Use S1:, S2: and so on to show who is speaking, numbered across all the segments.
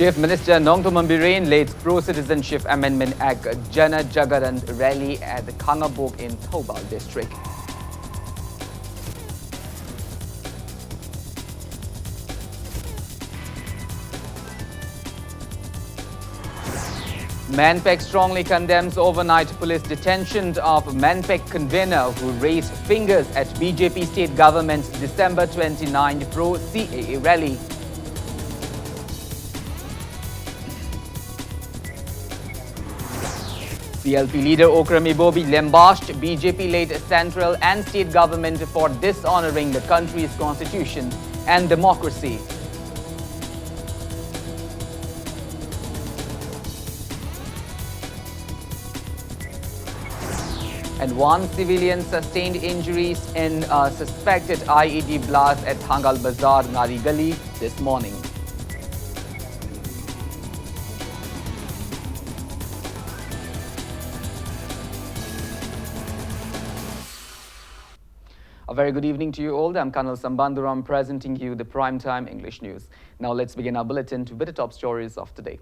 S1: Chief Minister Nongthoman Bireen leads Pro-Citizenship Amendment Act Jana Jagaran rally at the Khangabok in Thoubal district. Manipur strongly condemns overnight police detention of Manipur convener who raised fingers at BJP state government's December 29 pro-CAA rally. CLP leader Okrami Bobi lambasted BJP-led central and state government for dishonoring the country's constitution and democracy. And one civilian sustained injuries in a suspected IED blast at Thangal Bazar, Nari Gali this morning. A very good evening to you all. I'm Colonel Sambanduram presenting you the primetime English news. Now let's begin our bulletin with the top stories of today.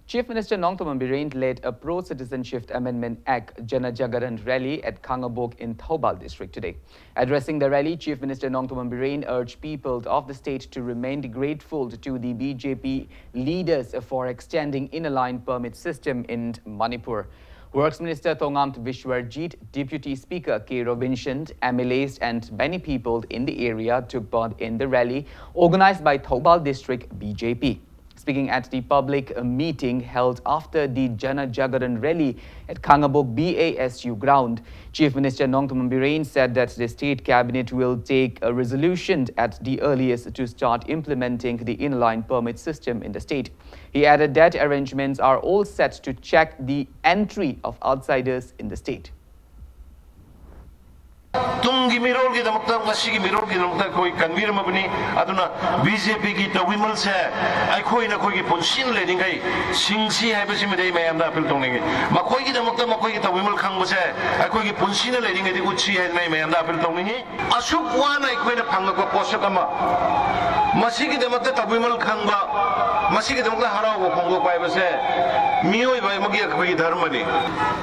S1: Chief Minister Nongthoman Bireen led a Pro-Citizenship Amendment Act Jana Jagaran rally at Khangabok in Thoubal district today. Addressing the rally, Chief Minister Nongthoman Bireen urged people of the state to remain grateful to the BJP leaders for extending inner-line permit system in Manipur. Works Minister Thongamt Vishwarjit, Deputy Speaker K. Robinson, MLAs and many people in the area took part in the rally organized by Thoubal District BJP. Speaking at the public meeting held after the Jana Jagaran rally at Khangabok BASU ground, Chief Minister Nongthoman Bireen said that the state cabinet will take a resolution at the earliest to start implementing the inline permit system in the state. He added that arrangements are all set to check the entry of outsiders in the state.
S2: ꯇꯨꯡꯒꯤ ꯃꯤꯔꯣꯜꯒꯤ ꯗꯃꯛꯇ ꯉꯁꯤꯒꯤ ꯃꯤꯔꯣꯜꯒꯤ ꯗꯃꯛꯇ ꯑꯩꯈꯣꯏ ꯀꯟꯕꯤꯔꯝꯃꯕꯅꯤ ꯑꯗꯨꯅ ꯕꯤꯖꯦꯄꯤꯒꯤ ꯇꯧꯋꯤꯃꯜꯁꯦ ꯑꯩꯈꯣꯏꯅ ꯑꯩꯈꯣꯏꯒꯤ ꯄꯨꯟꯁꯤꯅ ꯂꯩꯔꯤꯉꯩ ꯁꯤꯡꯁꯤ ꯍꯥꯏꯕꯁꯤꯃꯗꯤ ꯑꯩ ꯃꯌꯥꯝꯗ ꯑꯄꯤꯜ ꯇꯧꯅꯤꯡꯉꯤ ꯃꯈꯣꯏꯒꯤꯗꯃꯛꯇ ꯃꯈꯣꯏꯒꯤ ꯇꯧꯋꯤꯃꯜ ꯈꯪꯕꯁꯦ ꯑꯩꯈꯣꯏꯒꯤ ꯄꯨꯟꯁꯤꯅ ꯂꯩꯔꯤꯉꯩꯗꯤ ꯎꯠꯁꯤ ꯍꯥꯏꯗꯅ ꯑꯩ ꯃꯌꯥꯝꯗ ꯑꯄꯤꯜ ꯇꯧꯅꯤꯡꯉꯤ ꯑꯁꯨꯛ ꯋꯥꯅ ꯑꯩꯈꯣꯏꯅ ꯐꯪꯂꯛꯄ ꯄꯣꯠꯁꯛ ꯑꯃ ꯃꯁꯤꯒꯤꯗꯃꯛꯇ ꯇꯧꯋꯤꯃꯜ ꯈꯪꯕ ꯃꯁꯤꯒꯤꯗꯃꯛꯇ ꯍꯔꯥꯎꯕ ꯐꯣꯡꯗꯣꯛꯄ ꯍꯥꯏꯕꯁꯦ ꯃꯤꯑꯣꯏꯕ ꯑꯃꯒꯤ ꯑꯩꯈꯣꯏꯒꯤ ꯙꯔꯃꯅꯤ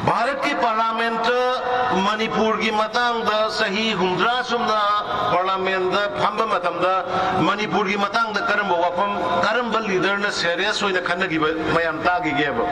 S2: ꯚꯥꯔꯠꯀꯤ ꯄꯥꯔꯂꯤꯌꯥꯃꯦꯟꯇ ꯃꯅꯤꯄꯨꯔꯒꯤ ꯃꯇꯥꯡꯗ ꯆꯍꯤ 60 ꯁꯨꯝꯅ ꯄꯥꯔꯂꯤꯌꯥꯃꯦꯟꯇ ꯐꯝꯕ ꯃꯇꯝꯗ ꯃꯅꯤꯄꯨꯔꯒꯤ ꯃꯇꯥꯡꯗ ꯀꯔꯝꯕ ꯋꯥꯐꯝ ꯀꯔꯝꯕ ꯂꯤꯗꯔꯅ ꯁꯦꯔꯤꯌꯁ ꯑꯣꯏꯅ ꯈꯟꯅꯈꯤꯕ ꯃꯌꯥꯝ ꯇꯥꯈꯤꯒꯦꯕ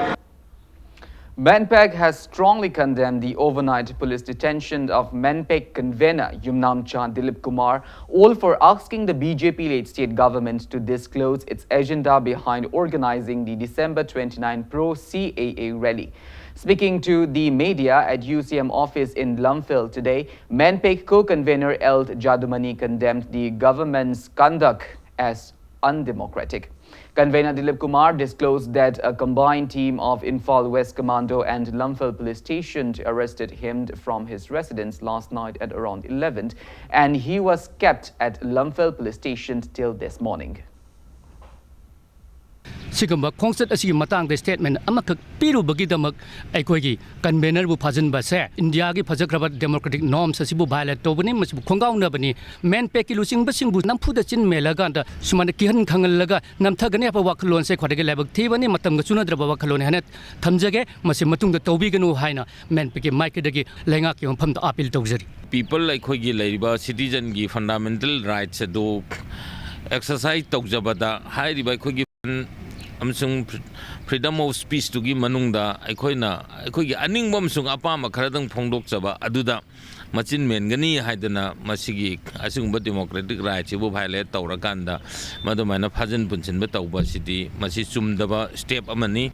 S1: Manipur has strongly condemned the overnight police detention of Manipur convener Yumnamchan Dilip Kumar, all for asking the BJP-led state government to disclose its agenda behind organizing the December 29 pro-CAA rally. Speaking to the media at UCM office in Lumphil today, Manipur co-convener Eld Jadumani condemned the government's conduct as undemocratic. Convener Dilip Kumar disclosed that a combined team of Imphal West Commando and Lumphil police station arrested him from his residence last night at around 11, and he was kept at Lumphil police station till this morning.
S3: Sigamba concert asigi matang de statement amakak piru bagi damak aikoigi convener bu phajin ba se India gi phajakraba democratic norms asibu violate tobani masibu khongaw na bani men pe ki lusing basing bu nampu da chin melaga da sumana kihan khangal laga namthagani apa waklon se khwadege lebak thibani matam ga chuna draba waklon hanet thamjage masi matung da tobi ganu haina men pe ki mic dagi lenga ki pham da appeal tawjari
S4: people aikoigi laiba citizen gi fundamental rights do exercise tawjabada hairiba aikoigi amsung freedom of speech to gi manungda aikoigi aningba amsung apama kharadang phongdok chaba aduda machin mengani haidana masigi asungba democratic rights bu violate tawrakanda madumana phajin punchin ba tawba sidi masi chumdaba step amani.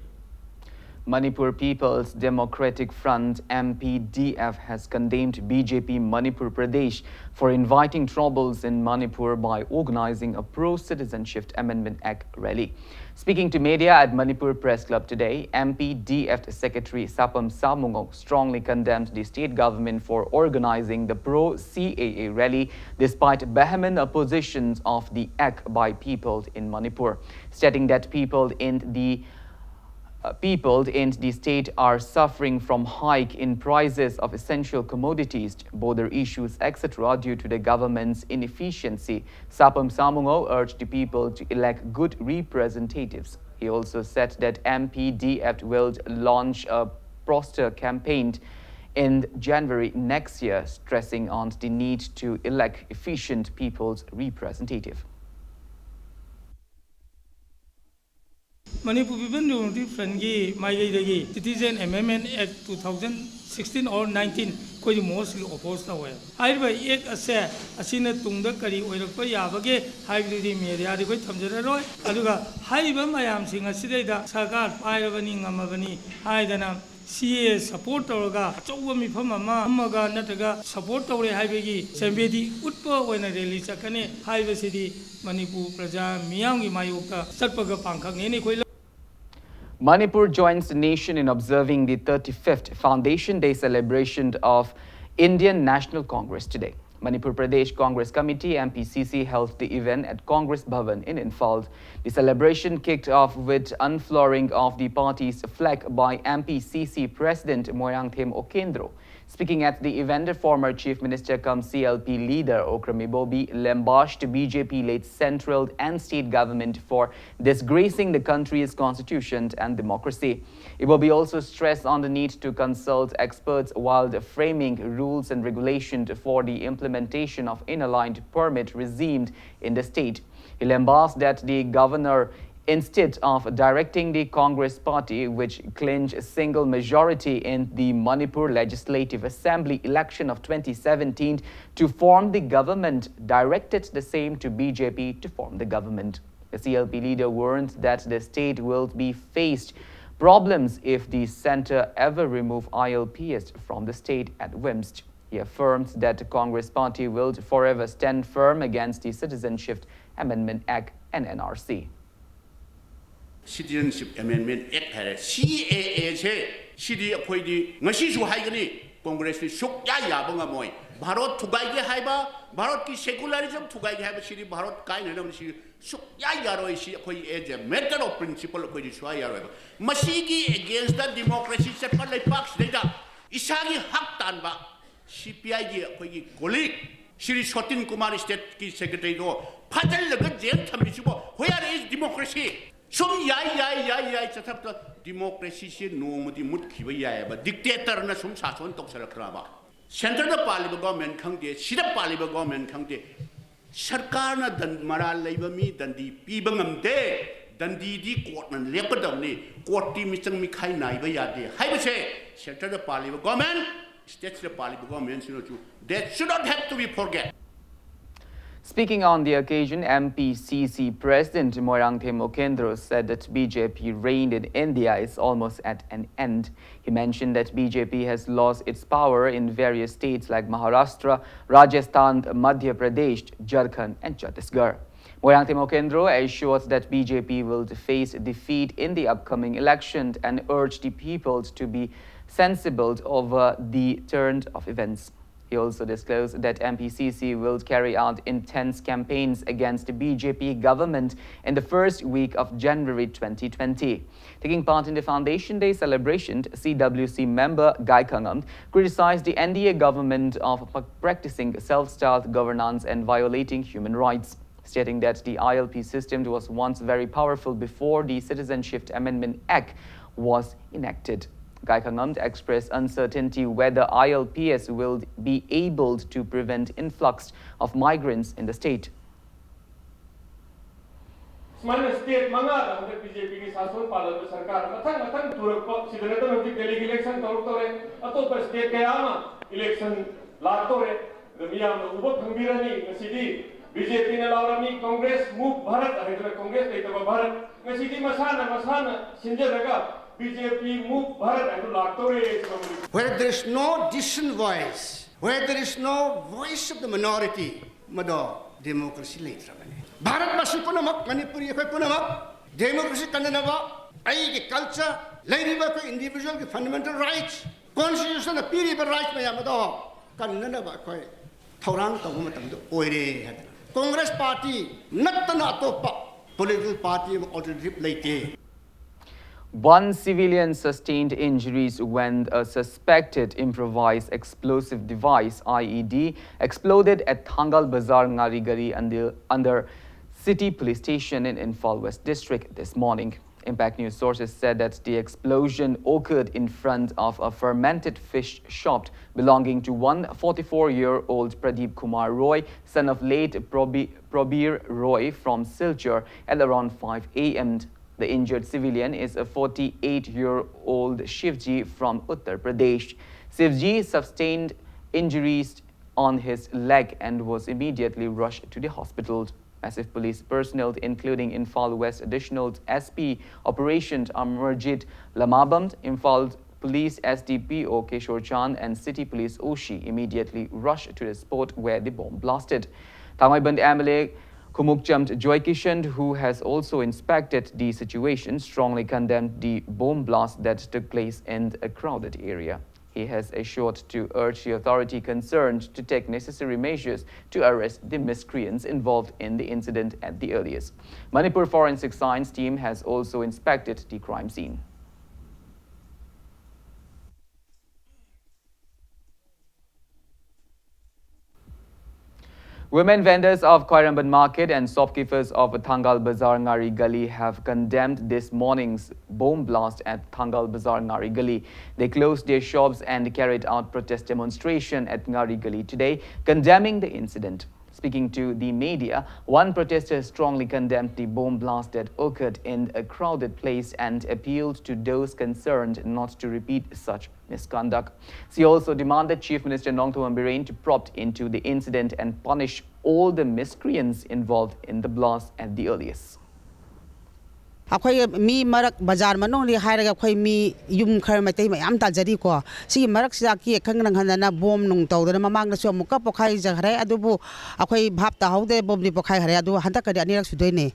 S1: Manipur People's Democratic Front MPDF has condemned BJP Manipur Pradesh for inviting troubles in Manipur by organizing a Pro-Citizenship Amendment Act rally. Speaking to media at Manipur Press Club today, MPDF Secretary Sapam Samungo strongly condemned the state government for organizing the pro-CAA rally despite vehement oppositions of the act by people in Manipur, stating that people in the state are suffering from hike in prices of essential commodities, border issues, etc. due to the government's inefficiency. Sapam Samungo urged the people to elect good representatives. He also said that MPDF will launch a poster campaign in January next year, stressing on the need to elect efficient people's representative.
S5: Manipur People Unity Friendly Maigay Citizen Amendment Act 2016 or 19 कोई mostly opposed to है higher भाई एक असे असीने तुंगद करी ओइरक पर याबगे हाइब्रिडी media दी कोई थमजर रोय अदुगा हाइबा मयाम सिंग असिदैदा सरकार पाइरबनी ngमबनी हाइदना CA support तौरगा अचौब मिफम अमगा नतगा support तौरे हाइबगी सेंबेदी उत्पा ओइना रैली चकने हाइबसिदी मणिपुर प्रजा मियांगी मायोक्ता चटपगा पांखकने कोई
S1: Manipur joins the nation in observing the 35th Foundation Day celebration of Indian National Congress today. Manipur Pradesh Congress Committee MPCC held the event at Congress Bhavan in Imphal. The celebration kicked off with unfurling of the party's flag by MPCC President Moirangthem Okendro. Speaking at the event, the former Chief Minister cum CLP leader Okrami Bobi lambasted BJP-led central and state government for disgracing the country's constitution and democracy. Bobi also stressed on the need to consult experts while framing rules and regulations for the implementation of in-aligned permit regime in the state. He lambasted that the governor, instead of directing the Congress party, which clinched a single majority in the Manipur Legislative Assembly election of 2017 to form the government, directed the same to BJP to form the government. The CLP leader warned that the state will be faced problems if the center ever remove ILPS from the state at whims. He affirmed that the Congress party will forever stand firm against the Citizenship Amendment Act and NRC.
S6: Citizenship Amendment Act है CAA से सीधी अपोई दी ngasi जो है कनी कांग्रेस ने शुक्या याबंगा मोई भारत थुगाई के है बा भारत की सेकुलरिज्म थुगाई के है बा सीधी भारत काय ने नम सी शुक्या यारो इसी अपोई as a matter of principle अपोई दी शुआ यारो मसी की against the democracy से पर ले पाक्स देगा इसागी हक तानबा CPI की अपोई की कोलिक श्री सतीन कुमार स्टेट की सेक्रेटरी को फाजल लगत जेल थमी सुबो where is democracy Some चथप democracy से नोमदी मुटखिबा यायबा dictator ना सुम शासन तोक्सरक्राबा सेंटर द पालिबा गवर्नमेंट खंगदे सिदा पालिबा गवर्नमेंट खंगदे सरकार ना दन मरा लेबा मी दंदी पीबा ngamde दंदी दी कोर्ट न लेपदमनी कोर्ट टी मिचंग मिखाई नाइबा यादे हाइबसे सेंटर द पालिबा गवर्नमेंट स्टेट द पालिबा गवर्नमेंट सिनो चु that should not have to be forget.
S1: Speaking on the occasion, MPCC President Moirangthem Okendro said that BJP reign in India is almost at an end. He mentioned that BJP has lost its power in various states like Maharashtra, Rajasthan, Madhya Pradesh, Jharkhand and Chhattisgarh. Moirangthem Okendro assures that BJP will face defeat in the upcoming election and urged the people to be sensible over the turn of events. He also disclosed that MPCC will carry out intense campaigns against the BJP government in the first week of January 2020. Taking part in the Foundation Day celebration, CWC member Gai Khangam criticized the NDA government of practicing self-styled governance and violating human rights, stating that the ILP system was once very powerful before the Citizenship Amendment Act was enacted. Gai Khangam expressed uncertainty whether ILPS will be able to prevent influx of migrants in the state.
S7: State manga the BJP की शासन पालन में सरकार मथंग तुरक को सिद्धने तो नब्बे Delhi election तौर अतोप state के आमा इलेक्शन लागतो रे रमिया में उबक खंबीरनी नसीदी BJP ने लावरमी कांग्रेस मूव भारत है तो कांग्रेस के तो भारत नसीदी मसाना सिंजे लगा BJP move Bharat and Laktore.
S6: Where there is no distant voice, where there is no voice of the minority, Mado, democracy later. Bharat Basi Punamak, Manipuri Punamak, democracy Kandanava, Aiki culture, lady work individual fundamental rights, constitution of period rights, Mayamado, Kandanava, Taurang Kagumatam, Oire. Congress party, not the NATO political party alternative late.
S1: One civilian sustained injuries when a suspected improvised explosive device IED exploded at Thangal Bazar Ngarigari under City Police Station in Imphal West District this morning. Impact News sources said that the explosion occurred in front of a fermented fish shop belonging to one 44-year-old Pradeep Kumar Roy, son of late Probir Roy from Silchar, at around 5 a.m. The injured civilian is a 48-year-old Shivji from Uttar Pradesh. Shivji sustained injuries on his leg and was immediately rushed to the hospital. Massive police personnel, including Imphal West Additional SP Operation Amarjit Lamabam, Imphal Police SDPO Kishore Chand and City Police Oshi immediately rushed to the spot where the bomb blasted. Thangaiband MLA Kumukchamt Joy Kishan, who has also inspected the situation, strongly condemned the bomb blast that took place in a crowded area. He has assured to urge the authority concerned to take necessary measures to arrest the miscreants involved in the incident at the earliest. Manipur Forensic Science team has also inspected the crime scene. Women vendors of Khairamban Market and shopkeepers of Thangal Bazar Ngari Gali have condemned this morning's bomb blast at Thangal Bazar Ngari Gali. They closed their shops and carried out protest demonstration at Ngari Gali today, condemning the incident. Speaking to the media, one protester strongly condemned the bomb blast that occurred in a crowded place and appealed to those concerned not to repeat such misconduct. She also demanded Chief Minister Nongthoam Birren to prompt into the incident and punish all the miscreants involved in the blast at the earliest.
S8: अखोई मी मरक बाजार मनोंग हायरगा अखोई मी yum खर मैतै मयाम ताजरी को सी मरक सिदा की खंग नंगना बोम नुंग तौदना ममांग सो मुका पोखाई जखरे अदुबु अखोई भाप ता हौदे बोम नि पोखाई हरे अदु हंता कदि अनिरक सुदोइने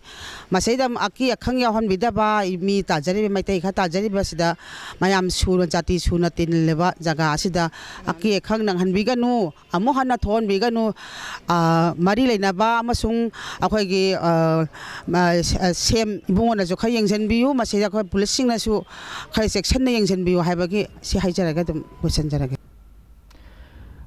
S8: मसैदा अकी खंग याहन बिदाबा मी ताजरी मैतै खा ताजरी बसिदा मयाम सुन जाति सुन तिन लेबा जगा सिदा अकी खंग नंग हनबिगनु अमु हना थोन बिगनु मरी लेनाबा अमसुंग अखोई सेम इबुंगना जो खै यंगजनबियु मसेदा खै पुलिसिंगनासु खै सेक्शन यंगजनबियु हाइबगी सि हाइजरगा दम बोसनजरगा.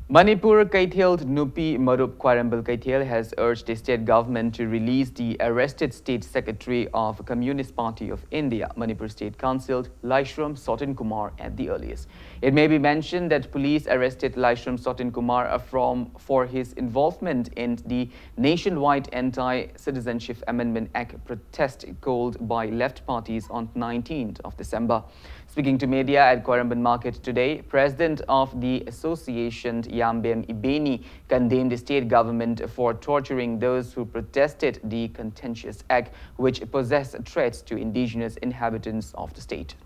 S1: Manipur Kaithel Nupi Marup Khwarambal Kaithel has urged the state government to release the arrested state secretary of Communist Party of India, Manipur State Council, Laishram Sotin Kumar, at the earliest. It may be mentioned that police arrested Laishram Sotin Kumar for his involvement in the nationwide Anti-Citizenship Amendment Act protest called by left parties on 19th of December. Speaking to media at Khwarambal Market today, President of the Association Yambem Ibeni condemned the state government for torturing those who protested the contentious act, which possessed threats to indigenous inhabitants of the state.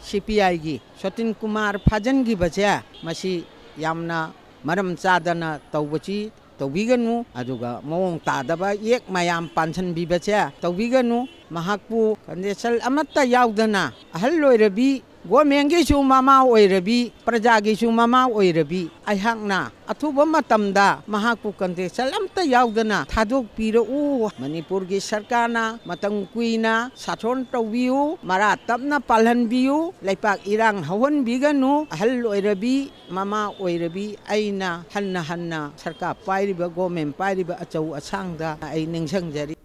S9: CPI gi Sotin Kumar Phajan gi bacha masi yamna maram chadana tawbachi tawbiganu aduga mawong tadaba yek mayam panchan bi bacha tawbiganu mahakpu kandesal amatta yaudana ahal loirabi Gomengi su mama oirabi prajagi su mama oirabi aihakna athuba matamda mahakpu kante salamta yaudana thadok piro u Manipur gi sarkarna matang kuina sathon tawbiu mara tapna palhanbiu laipak irang hawan biganu ahal oirabi mama oirabi aina hanna sarkar pairiba gomen pairiba achau achangda ai ningsangjari.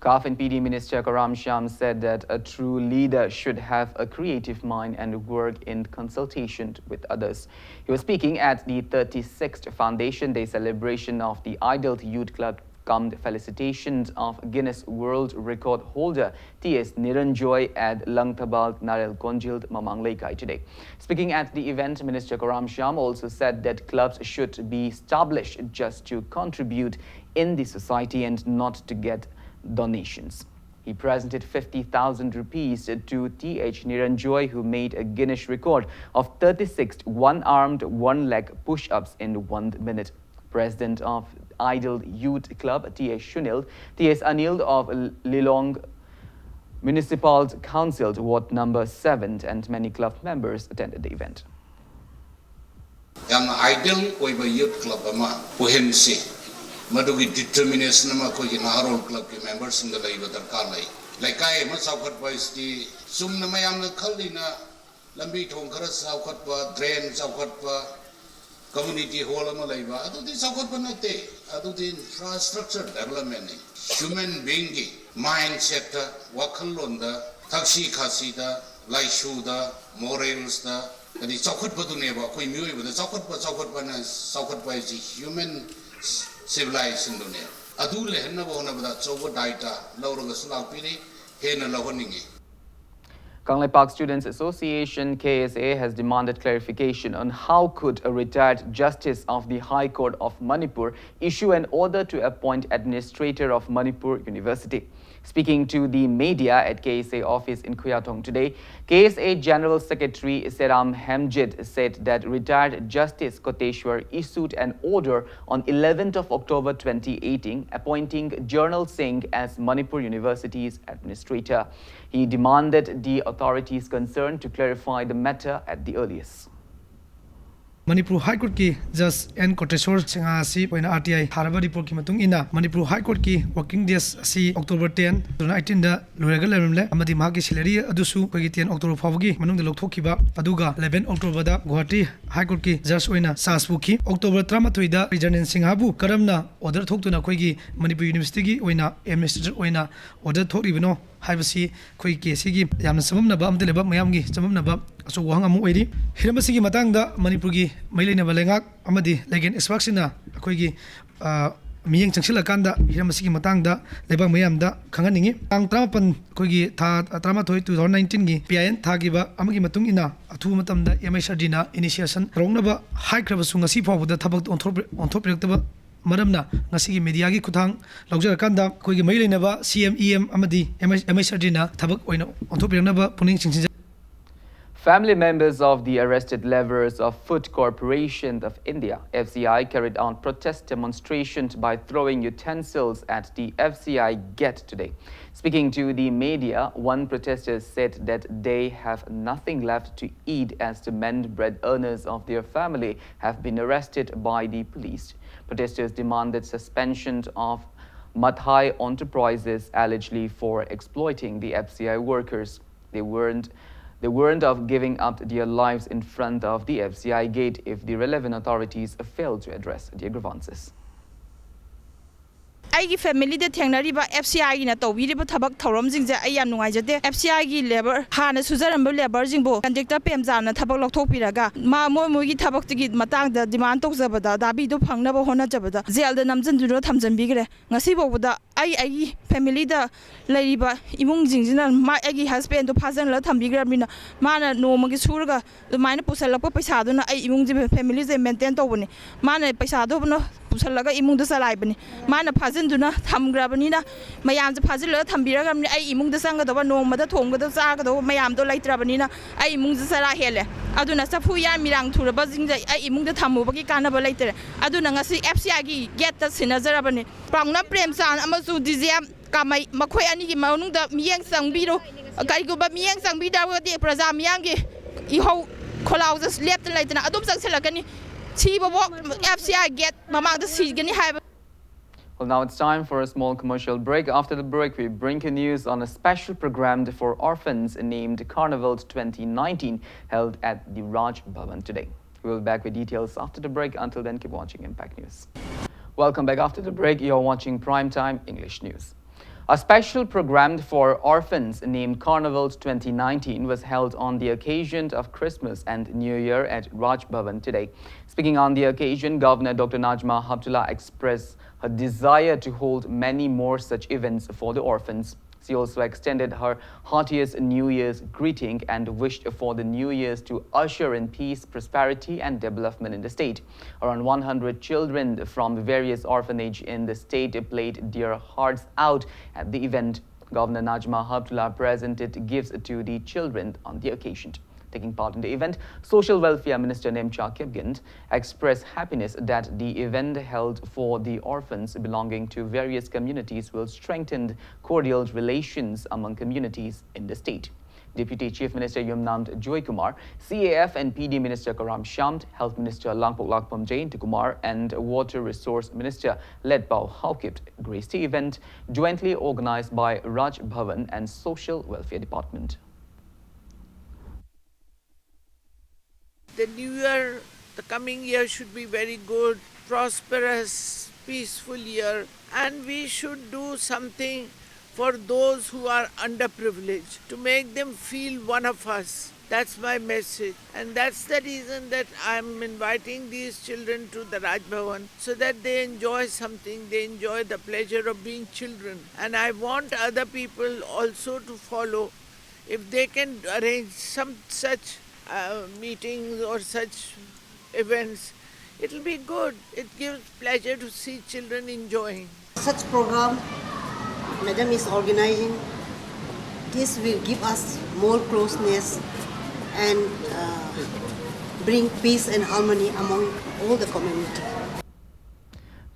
S1: CAF and PD Minister Karam Sham said that a true leader should have a creative mind and work in consultation with others. He was speaking at the 36th Foundation Day celebration of the Idle Youth Club cum felicitations of Guinness World Record holder T.S. Niranjoy at Langtabal Narel Konjil Mamangleikai today. Speaking at the event, Minister Karam Sham also said that clubs should be established just to contribute in the society and not to get donations. He presented 50,000 rupees to T.H. Niranjoy, who made a Guinness record of 36 one-armed, one-leg push-ups in 1 minute. President of Idle Youth Club, T.S. Shunil, T.S. Anil of Lilong Municipal Council, Ward number 7, and many club members attended the event.
S10: Idle Youth Club Puhensi. Madugi determination nama koi naharol club ke members singa lai badarkar lai laikai ma saukhat pa isti sum nama yam na khalli na lambi thong khara saukhat pa drain saukhat pa community hall ama laiba adu di sakot banate adu di infrastructure development ni human being ki mindset da wakal londa taksi khasi da laishu da morals da adi sakot badune ba koi mioi ba sakot ba na sakot ba ji human civilization dune adu le henna ba hona ba chobo data lawra ga sulak pini hena lahoningi.
S1: Kanglai Park Students Association KSA has demanded clarification on how could a retired justice of the High Court of Manipur issue an order to appoint administrator of Manipur University. Speaking to the media at KSA office in Kuyatong today, KSA General Secretary Seram Hamjid said that retired Justice Koteshwar issued an order on 11th of October 2018 appointing Jurnal Singh as Manipur University's administrator. He demanded the authorities concerned to clarify the matter at the earliest.
S11: Manipur High Court ki Judge N. Koteshwar Singh asi poina RTI haraba report ki matung ina Manipur High Court ki working days asi October 10 2018 da loiraga lemle amadi magi salary adusu kogi 10 October fawgi manung da lokthokhiba aduga 11 October da Guwahati High Court ki judge oina sasbu ki October 13 da Resident Singh habu karamna order thoktuna koigi Manipur University ki oina administrator oina order thoribino haibasi koi kesi gi yamna samamnaba amte leba mayamgi samamnaba so wahang amu oiri hiramasi gi matangda Manipur gi mailena balengak amadi legen extraction koi gi miyeng changsila kanda hiramasi gi matangda leba mayamda khanganingi tang 38 koi gi tha 38 2019 gi PIN thagiba amagi matung ina athu matamda MSRD na initiation rongnaba high krabasung asi fawda thabak onthop Madamna, Nasiki Mediagi Kutang, Loja Kanda, Kogi Mailinaba, CMEM Amadi, MSRDina, Tabak on top of Puning.
S1: Family members of the arrested levers of Food Corporation of India, FCI, carried out protest demonstrations by throwing utensils at the FCI gate today. Speaking to the media, one protester said that they have nothing left to eat as the men bread earners of their family have been arrested by the police. Protesters demanded suspension of Mathai Enterprises allegedly for exploiting the FCI workers. They warned of giving up their lives in front of the FCI gate if the relevant authorities fail to address their grievances.
S12: I family the Tanariba FCI in a Tobiriba Tabak Toromzing, I am no idea. FCI labor, Hana Suzan labor Zimbo, and Dicta Pemzana, Tabak Topiraga, Ma Mogi Tabak to get Matang, the demand of Zabada, Dabido Pang Nabo Hona Jabada, Zelda Namzan do not Hamzan Bigre, Nasibo with the I family the Ladiba, Imung Zingzin, my Aggie has spent to pass and let him bigger mina, Mana no Mogisurga, the minor Pusalapo Pesado, I Imung families and maintain Tobani, Mana Pesado, Pusalaga Imung the Salibani, Mana Pazin do not Tam Grabanina, Mayam the Pazilla, Tambira, I Imung the Sanga, no mother Tonga, the Saga, Mayam do like Trabanina, I Imung the Sarahele, Aduna Sapuya Mirang to the buzzing, I Imung the Tamubaki Canaba later, Aduna see FCI get the Sinazarabani, Prangna Premsan, Amazu Diziam. Kamai Makoi Aniki Maunu the Miang Sang Bido, a guy go but Miang Sang Bida with the Prazam Yangi, Iho Colaus left the light and Adum Salakani, Tiba FCI get Mama the Sea Gani have.
S1: Well, now it's time for a small commercial break. After the break, we bring you news on a special program for orphans named Carnival 2019 held at the Raj Bhavan today. We will be back with details after the break. Until then, keep watching Impact News. Welcome back after the break. You're watching Primetime English News. A special program for orphans named Carnival 2019 was held on the occasion of Christmas and New Year at Raj Bhavan today. Speaking on the occasion, Governor Dr. Najma Heptulla expressed her desire to hold many more such events for the orphans. She also extended her heartiest New Year's greeting and wished for the New Year's to usher in peace, prosperity and development in the state. Around 100 children from various orphanages in the state played their hearts out at the event. Governor Najma Heptulla presented gifts to the children on the occasion. Taking part in the event, Social Welfare Minister Nemcha Kipgand expressed happiness that the event held for the orphans belonging to various communities will strengthen cordial relations among communities in the state. Deputy Chief Minister Yumnam Joy Kumar, CAF and PD Minister Karam Shamt, Health Minister Langpok Lakpam Jain Kumar, and Water Resource Minister Ledpao Haukipt graced the event jointly organized by Raj Bhavan and Social Welfare Department.
S13: The New Year The coming year should be very good, prosperous, peaceful year, and we should do something for those who are underprivileged, to make them feel one of us. That's my message. And that's the reason that I'm inviting these children to the Raj Bhavan, so that they enjoy something, they enjoy the pleasure of being children. And I want other people also to follow. If they can arrange some such meetings or such events, it'll be good. It gives pleasure to see children enjoying.
S14: Such program Madam is organizing, this will give us more closeness and bring peace and harmony among all the community.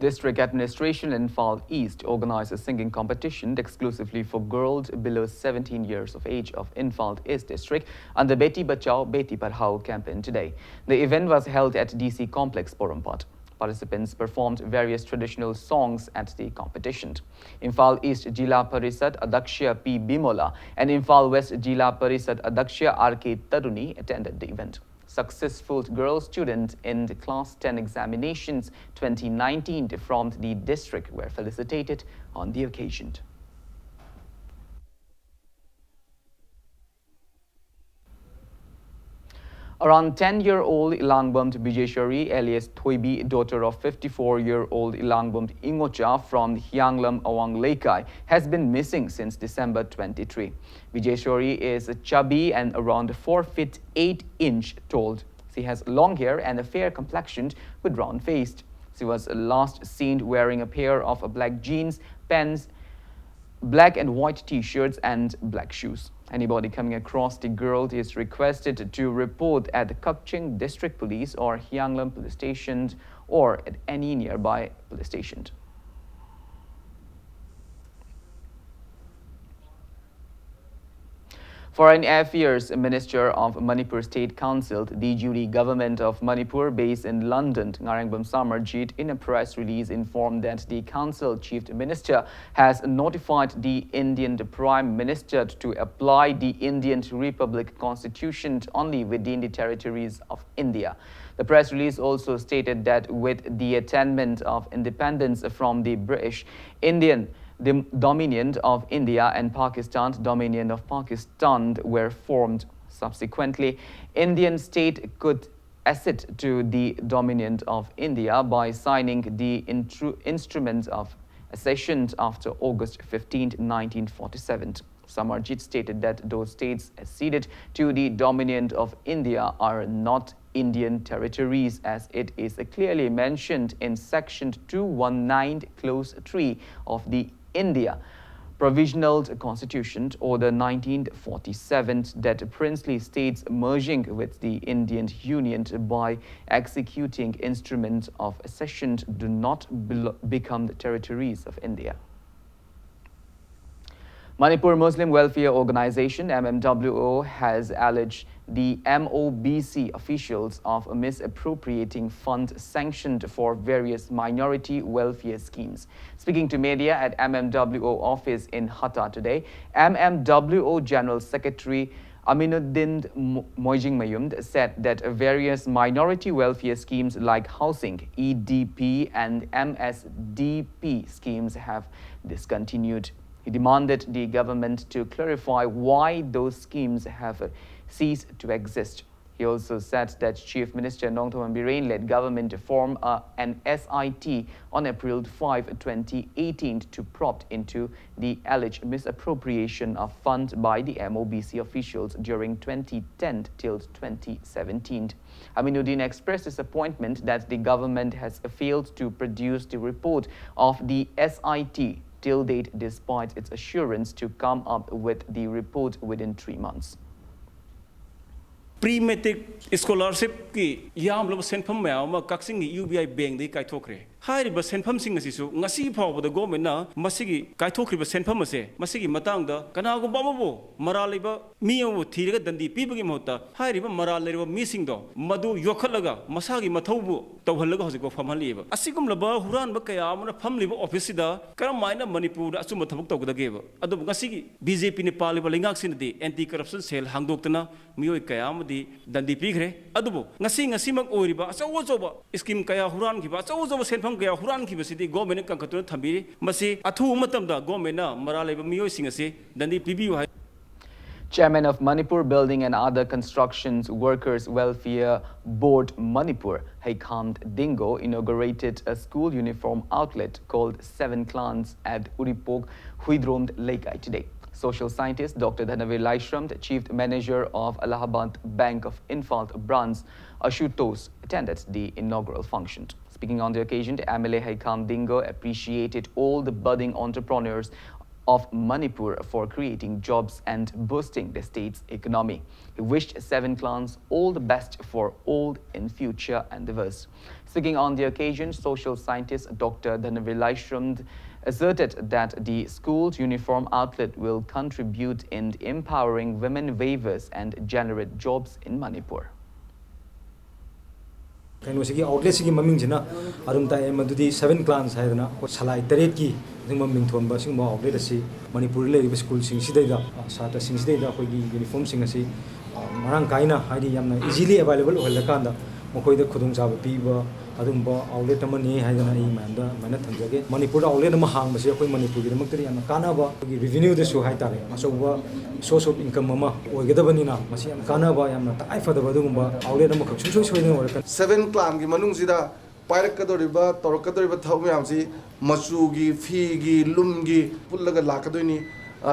S1: District Administration in Imphal East organized a singing competition exclusively for girls below 17 years of age of Imphal East District under Beti Bachao, Beti Padhao campaign today. The event was held at DC Complex, Porumpat. Participants performed various traditional songs at the competition. Imphal East Jila Parisad Adaksha P. Bimola and Imphal West Jila Parisad Adaksha R.K. Taruni attended the event. Successful girl students in the Class 10 examinations 2019 from the district were felicitated on the occasion. Around 10-year-old Ilangbumd Bijeshwari, alias Thoibi, daughter of 54-year-old Ilangbumd Ingocha from Hyanglam Awang Lekai, has been missing since December 23. Bijeshwari is chubby and around 4 feet 8 inch tall. She has long hair and a fair complexioned with round face. She was last seen wearing a pair of black jeans, pants, black and white t-shirts and black shoes. Anybody coming across the girl is requested to report at the Kukching District Police or Hyanglam Police Station or at any nearby police station. Foreign Affairs Minister of Manipur State Council, the Jury Government of Manipur based in London, Ngarangbam Samarjit, in a press release informed that the Council Chief Minister has notified the Indian Prime Minister to apply the Indian Republic Constitution only within the territories of India. The press release also stated that with the attainment of independence from the British, the Dominion of India and Pakistan's Dominion of Pakistan were formed. Subsequently, Indian state could accede to the Dominion of India by signing the Instrument of Accession after August 15, 1947. Samarjit stated that those states acceded to the Dominion of India are not Indian territories, as it is clearly mentioned in Section 219, Clause 3 of the India Provisional Constitution Order 1947 that princely states merging with the Indian Union by executing instruments of accession do not become the territories of India. Manipur Muslim Welfare Organization MMWO has alleged the MOBC officials of misappropriating funds sanctioned for various minority welfare schemes. Speaking to media at MMWO office in Hatta today, MMWO General Secretary Aminuddin Mojing Mayumd said that various minority welfare schemes like housing, EDP and MSDP schemes have discontinued. He demanded the government to clarify why those schemes have ceased to exist. He also said that Chief Minister Nongthoman Birane led government to form an SIT on April 5, 2018 to probe into the alleged misappropriation of funds by the MOBC officials during 2010 till 2017. Aminuddin expressed disappointment that the government has failed to produce the report of the SIT till date, despite its assurance to come up with the report within 3 months.
S15: Pre-matric scholarship ki yam lo senpham ma Kukching UBI bank dei kai thokre
S7: हाइरिबा सेनफमसिंग असिसु ngasi फावबद government ना मसिगी काइथोखरिबा सेनफम असे मसिगी मतंगदा कनागुबा अमबो मरा लेबा मियमबो थीरगा दंदी पीबगी महत्ता हाइरिबा मरा लेबा मिसिंगदो मदु योखलगा मसागी मथौबु तौहलगा हजिको फमहलिबा असिगुमलबा हुरानबा कया अमना फमलिबा ऑफिससिदा करमाइना मणिपुर अचुम थबक तौगदगेबा अदु ngasiगी बीजेपी ने पालिबा लेंगाकसिनदि एंटी करप्शन सेल हांगदोक्तना मियोय कया अमदि दंदी पीखरे अदुबो ngasiमक ओरिबा अचौचौबा स्कीम कया हुरानखिबा अचौचौबा सेनफम कया हुरानखिबसिदि गवर्नमेंट कंकतुना थंबिरि मसि अथु मतमदा गवर्नमेंट ना मरा लेबा मियोयसिंग असे दंदी पीबियु हाय
S1: Chairman of Manipur Building and Other Constructions Workers Welfare Board Manipur, Haikam Dingo, inaugurated a school uniform outlet called Seven Clans at Uripok, Huidromd, Laikai today. Social scientist Dr. Dhanavir Laishram, Chief Manager of Allahabad Bank of Infant Branch, Ashutosh, attended the inaugural function. Speaking on the occasion, MLA Haikam Dingo appreciated all the budding entrepreneurs of Manipur for creating jobs and boosting the state's economy. He wished Seven Clans all the best for all in future endeavors. Speaking on the occasion, social scientist Dr. Dhanavir Laishram asserted that the school's uniform outlet will contribute in empowering women weavers and generate jobs in Manipur.
S15: कहीं outlet की ममिंगना अदुदी 7 clans है सलाई 3 की ममिंग थोंब outlet Manipur लेरिबा स्कूल सात्र यूनिफॉर्म मरांग कायना इजीली अवेलेबल होलकान मखोद खुदचाब पीब आउटलेट मैंने थमजगे मणिपुर आउटलेट हांगसे अखोई मणिपुर कानब रेवेन्यूदसु हाइतारे अचौब सोर्स ऑफ इनकम होगदबनीना कानब तकाइफदब आउटलेट सुसोई सोइदन
S16: 7 क्लान की मनुंगसिदा पायरकदोरिबा तोरकदोरिबा थौ मयामसी मचुगी फीगी लुमगी पुल्लगा लाकदोइनी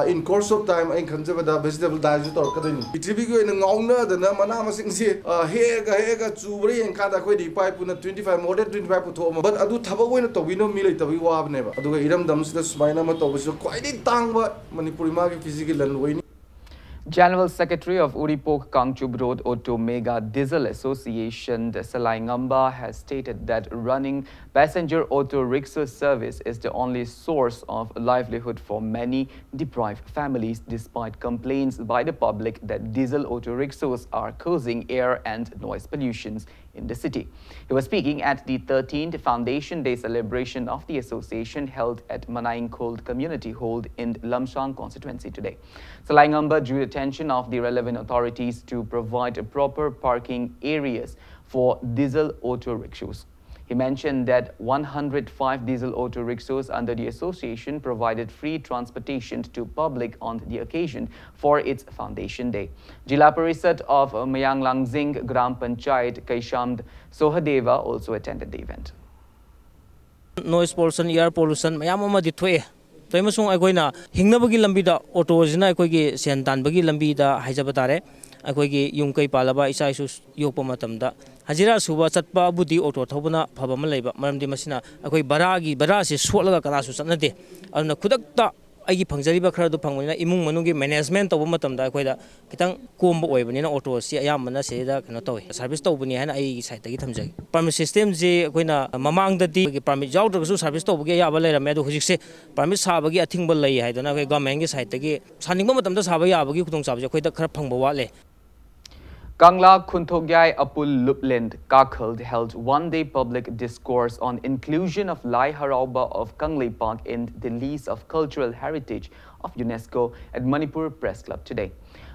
S16: in course of time I खंजबदा vegetable diet तोरकदोइनी पृथ्वी की ओइना ngौनादना मना मसिंगसे हेगा चुबरे एंकादा खोइदि पाइ पुना 25 more than 25 पुथोम but adu थबक ओइना तोबिनो मिलै तबि वाबनेबा अदुगा इरमदमसिदा सुमाइना म तोबसु क्वाइदि तांगबा मणिपुरी मागी फिजिकल लन ओइनी
S1: General Secretary of Uripok Kangchub Road Auto Mega Diesel Association Salai Ngamba has stated that running passenger auto rickshaw service is the only source of livelihood for many deprived families, despite complaints by the public that diesel auto rickshaws are causing air and noise pollutions in the city. He was speaking at the 13th Foundation Day celebration of the association held at Manaing Kold Community Hall in Lamsang constituency today. Salai Ngamba drew attention of the relevant authorities to provide proper parking areas for diesel auto rickshaws. He mentioned that 105 diesel auto rickshaws under the association provided free transportation to public on the occasion for its foundation day. Jila Parisad of Mayanglangzing Gram Panchayat Kaishamd Sohadeva also attended the event.
S17: Noise pollution, air pollution, mayamama ditwe. Toimasung agoina hingnabagi lambida auto-jina akoigi sen tanbagi lambida haijabatare. अखोगी यूम कई पालबा इसा issue योप मतमदा Hazira सुबा चटपा बुदी auto थोबना फबम लेबा मरमदि मसिना अखोई बरा से सोलगा Kanasu चनदे अदुना खुदक्ता आइगी फंगजरिबा खरदु फंगबनिना इमुंग मनुगी management तौब मतमदा अखोइदा खितंग कोमबा ओइबनिना auto से अयामना सेदा कनो तौइ service तौबनी हाना आइगी साइटगी थमजगी permit system जे अखोइना ममांगददी permit यावद्रगसु service तौबगी याबा लेरमे अदु हुजिकसे परमिट साबगी अथिंगबा लई हाइदना अखोइ गवर्नमेंट गी साइटगी सानिंगबा मतमदा साबा याबगी खुदोंग साबजे अखोइदा खर फंगबा वाले
S1: Kangla Khuntogyai Apul Lupland Kakhald held one-day public discourse on inclusion of Lai Harauba of Kanglei Park in the list of cultural heritage of UNESCO at Manipur Press Club today.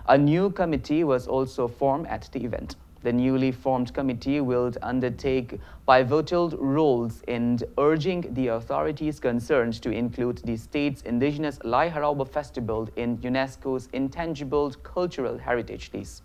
S1: A new committee was also formed at the event. The newly formed committee will undertake pivotal roles in urging the authorities concerned to include the state's indigenous Lai Harauba festival in UNESCO's intangible cultural heritage list.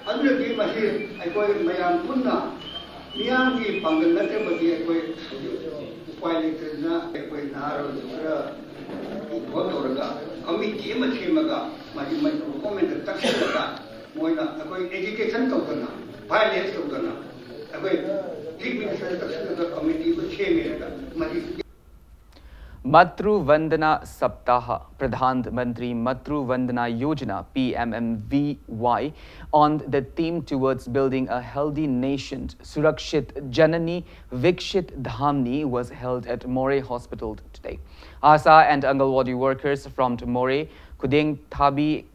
S18: ꯑꯗꯨꯅꯗꯤ ꯃꯁꯤ ꯑꯩꯈꯣꯏ ꯃꯌꯥꯝ ꯄꯨꯟꯅ ꯃꯤꯌꯥꯝꯒꯤ ꯄꯥꯡꯒꯜ ꯅꯠꯇ꯭ꯔꯕꯗꯤ ꯑꯩꯈꯣꯏ ꯎꯄꯥꯏ ꯂꯩꯇꯗꯅ ꯑꯩꯈꯣꯏ ꯅꯍꯥꯔꯣꯜꯁꯨ ꯈꯔ ꯊꯕꯛ ꯇꯧꯔꯒ ꯀꯃꯤꯇꯤ ꯑꯃ ꯁꯦꯝꯃꯒ ꯃꯁꯤ ꯃꯅꯤꯄꯨꯔ ꯒꯣꯔꯃꯦꯟꯗ ꯇꯛꯁꯤꯜꯂꯒ ꯃꯣꯏꯅ ꯑꯩꯈꯣꯏ ꯑꯦꯖꯨꯀꯦꯁꯟ ꯇꯧꯗꯅ ꯚꯥꯏꯂꯦꯟꯁ ꯇꯧꯗꯅ ꯑꯩꯈꯣꯏ ꯆꯤꯐ ꯃꯤꯅꯤꯁꯇꯔꯗ ꯇꯛꯁꯤꯜꯂꯒ ꯀꯃꯤꯇꯤ ꯑꯃ ꯁꯦꯝꯃꯦꯔꯒ ꯃꯁꯤ
S1: Matru Vandana Saptaha, Pradhan Mantri Matru Vandana Yojana PMMVY, on the theme towards building a healthy nation, Surakshit Janani Vikshit Dhamni, was held at More Hospital today. ASA and Angalwadi workers from More, Kuding Thabi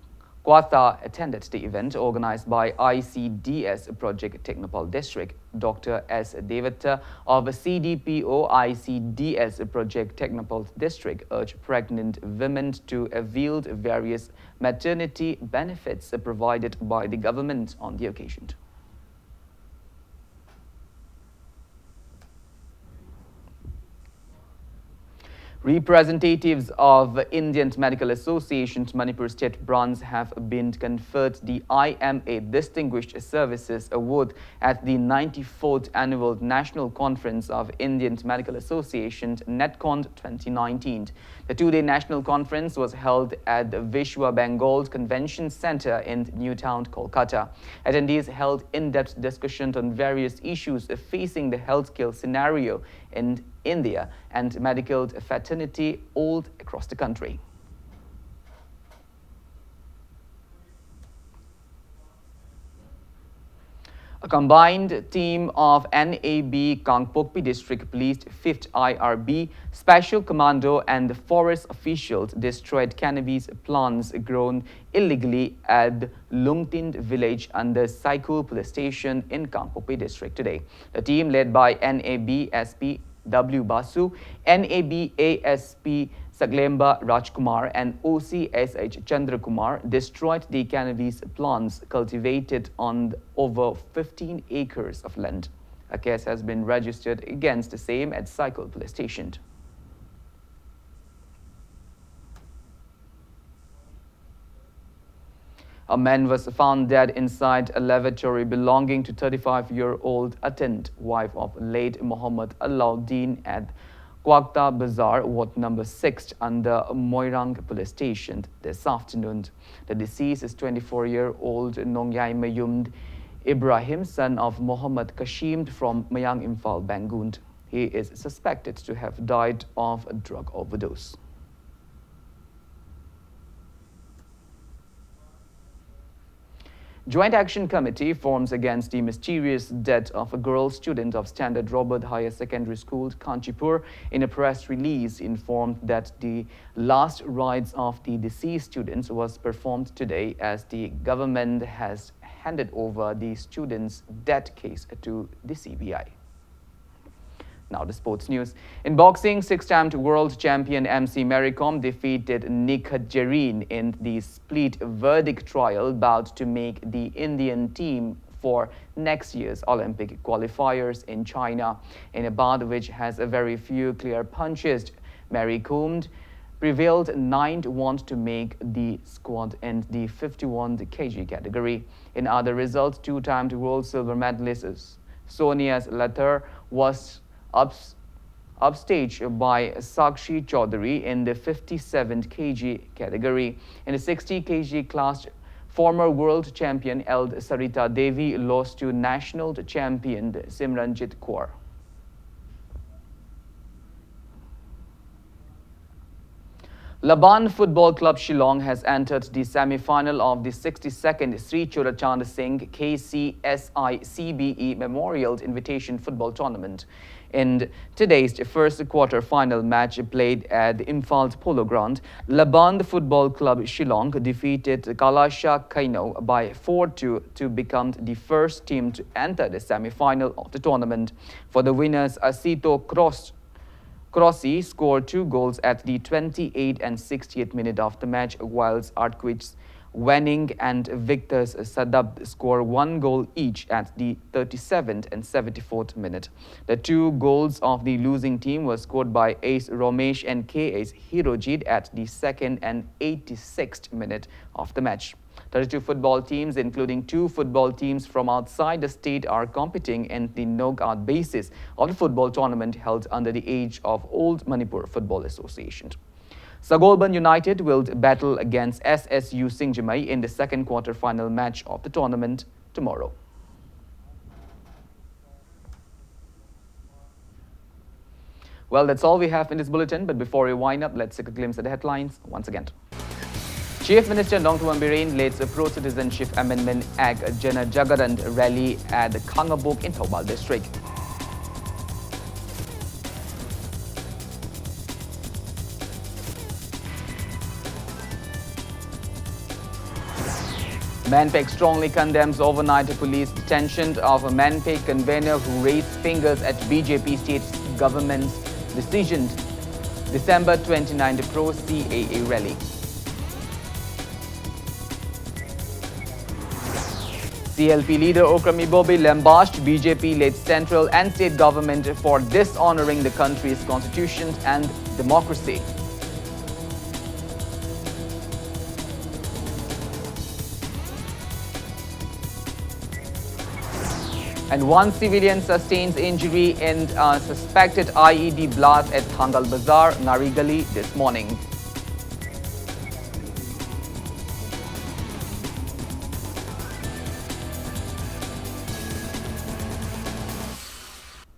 S1: Kwatha attended the event organized by ICDS Project Technopal District. Dr. S. Devata of CDPO ICDS Project Technopal District urged pregnant women to avail various maternity benefits provided by the government on the occasion. Representatives of Indian Medical Association's Manipur State Branch have been conferred the IMA Distinguished Services Award at the 94th Annual National Conference of Indian Medical Association, NetCon 2019. The two-day national conference was held at the Vishwa Bengal Convention Center in Newtown, Kolkata. Attendees held in-depth discussions on various issues facing the healthcare scenario in India and medical fraternity all across the country. A combined team of NAB Kangpokpi District Police, 5th IRB, Special Commando and forest officials destroyed cannabis plants grown illegally at Lungtind village under Saikul Police Station in Kangpokpi District today. The team led by NAB SP W. Basu, NAB ASP Saglemba Rajkumar and OCSH Chandrakumar destroyed the cannabis plants cultivated on over 15 acres of land. A case has been registered against the same at Cycle Police Station. A man was found dead inside a lavatory belonging to 35-year-old attendant, wife of late Muhammad Alauddin at Kwakta Bazaar, Ward number 6 under Moirang Police Station this afternoon. The deceased is 24-year-old Nongyai Mayumd Ibrahim, son of Muhammad Kashim from Mayang Imphal, Bangund. He is suspected to have died of a drug overdose. Joint Action Committee forms against the mysterious death of a girl student of Standard Robert Higher Secondary School, Kanchipur, in a press release informed that the last rites of the deceased students was performed today as the government has handed over the student's death case to the CBI. Now the sports news. In boxing, 6-time world champion MC Mary Kom defeated Nikhat Jareen in the split verdict trial bout to make the Indian team for next year's Olympic qualifiers in China. In a bout which has a very few clear punches, Mary Kom prevailed 9-1 to make the squad in the 51 kg category. In other results, 2-time world silver medalist Sonia Lathar was upstaged by Sakshi Chaudhary in the 57 kg category. In the 60 kg class, former world champion Eld Sarita Devi lost to national champion Simranjit Kaur. Laban Football Club Shillong has entered the semi-final of the 62nd Sri Churachand Singh KCSI CBE Memorial Invitation Football Tournament. In today's first quarter-final match played at the Imphal Polo Ground, Laban Football Club Shillong defeated Kalasha Kaino by 4-2 to become the first team to enter the semi-final of the tournament. For the winners, Asito Crossi scored 2 goals at the 28th and 68th minute of the match, whilst Artquits Wenning and Victor Sadab scored 1 goal each at the 37th and 74th minute. The 2 goals of the losing team were scored by Ace Romesh and K. Ace Hirojit at the 2nd and 86th minute of the match. 32 football teams, including 2 football teams from outside the state, are competing in the knockout basis of the football tournament held under the age of Old Manipur Football Association. Sagolban United will battle against SSU Singjamai in the second quarter-final match of the tournament tomorrow. Well, that's all we have in this bulletin, but before we wind up, let's take a glimpse at the headlines once again. Chief Minister Nongthaman Bireen leads a pro-citizenship amendment Act Jana Jagaran rally at the Khangabok in Thoubal district. Manpek strongly condemns overnight police detention of a Manpek convener who raised fingers at BJP state government's decision December 29 pro-CAA rally. CLP leader Okrami Bobi lambasted BJP-led central and state government for dishonoring the country's constitution and democracy. And one civilian sustains injury in a suspected IED blast at Thangal Bazaar, Narigali this morning.